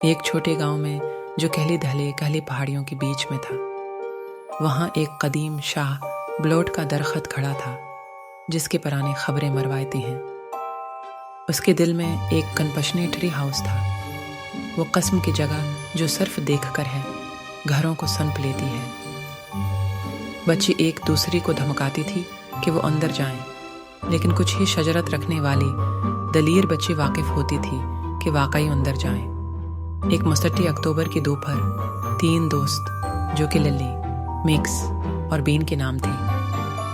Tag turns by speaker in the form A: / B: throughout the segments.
A: ایک چھوٹے گاؤں میں جو کہلی دھلے کہلی پہاڑیوں کے بیچ میں تھا، وہاں ایک قدیم شاہ بلوٹ کا درخت کھڑا تھا جس کے پرانے خبریں مرواتی ہیں۔ اس کے دل میں ایک کنپشنی ٹری ہاؤس تھا، وہ قسم کی جگہ جو صرف دیکھ کر ہے گھروں کو سنپ لیتی ہے۔ بچی ایک دوسری کو دھمکاتی تھی کہ وہ اندر جائیں، لیکن کچھ ہی شجرت رکھنے والی دلیر بچی واقف ہوتی تھی کہ واقعی اندر جائیں۔ ایک مسٹی اکتوبر کی دوپہر 3 دوست جو کہ للی، میکس اور بین کے نام تھے،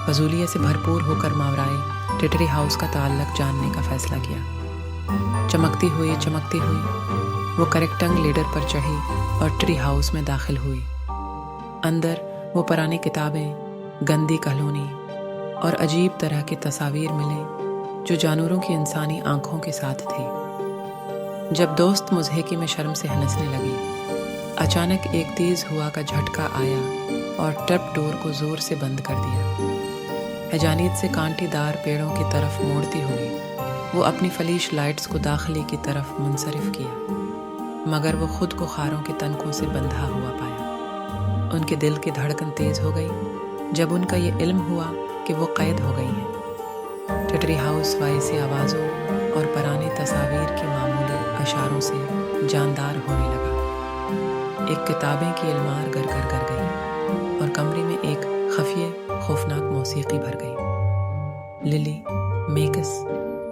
A: فضولیے سے بھرپور ہو کر ماورائے ٹٹری ہاؤس کا تعلق جاننے کا فیصلہ کیا۔ چمکتی ہوئی وہ کریکٹنگ لیڈر پر چڑھی اور ٹری ہاؤس میں داخل ہوئی۔ اندر وہ پرانی کتابیں، گندی کالونی اور عجیب طرح کی تصاویر ملیں جو جانوروں کی انسانی آنکھوں کے ساتھ تھی۔ جب دوست مضحکی میں شرم سے ہنسنے لگی، اچانک ایک تیز ہوا کا جھٹکا آیا اور ٹرپ ڈور کو زور سے بند کر دیا۔ حجانیت سے کانٹی دار پیڑوں کی طرف موڑتی ہوئی وہ اپنی فلیش لائٹس کو داخلے کی طرف منصرف کیا، مگر وہ خود کو خاروں کے تنکوں سے بندھا ہوا پایا۔ ان کے دل کی دھڑکن تیز ہو گئی جب ان کا یہ علم ہوا کہ وہ قید ہو گئی ہیں۔ ٹٹری ہاؤس وائسی آوازوں اور پرانی تصاویر کے معمولی اشاروں سے جاندار ہونے لگا۔ ایک کتابیں کی المار گر گئی اور کمرے میں ایک خفیہ خوفناک موسیقی بھر گئی۔ للی، میکس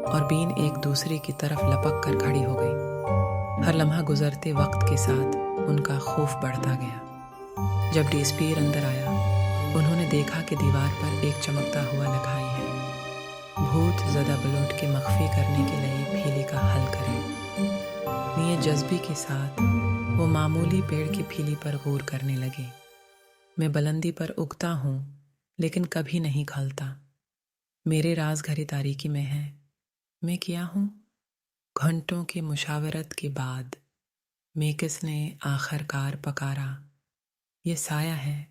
A: اور بین ایک دوسرے کی طرف لپک کر کھڑی ہو گئی۔ ہر لمحہ گزرتے وقت کے ساتھ ان کا خوف بڑھتا گیا۔ جب ڈیسپیر اندر آیا، انہوں نے دیکھا کہ دیوار پر ایک چمکتا ہوا لکھائی ہے، بھوت زدہ بلوٹ کے مخفی کرنے کے لیے پھیلی کا حل کریں۔ نیے جذبے کے ساتھ وہ معمولی پیڑ کی پھیلی پر غور کرنے لگے۔ میں بلندی پر اگتا ہوں لیکن کبھی نہیں کھلتا، میرے راز گھری تاریکی میں ہے، میں کیا ہوں؟ گھنٹوں کی مشاورت کے بعد میکس نے آخر کار پکارا، یہ سایہ ہے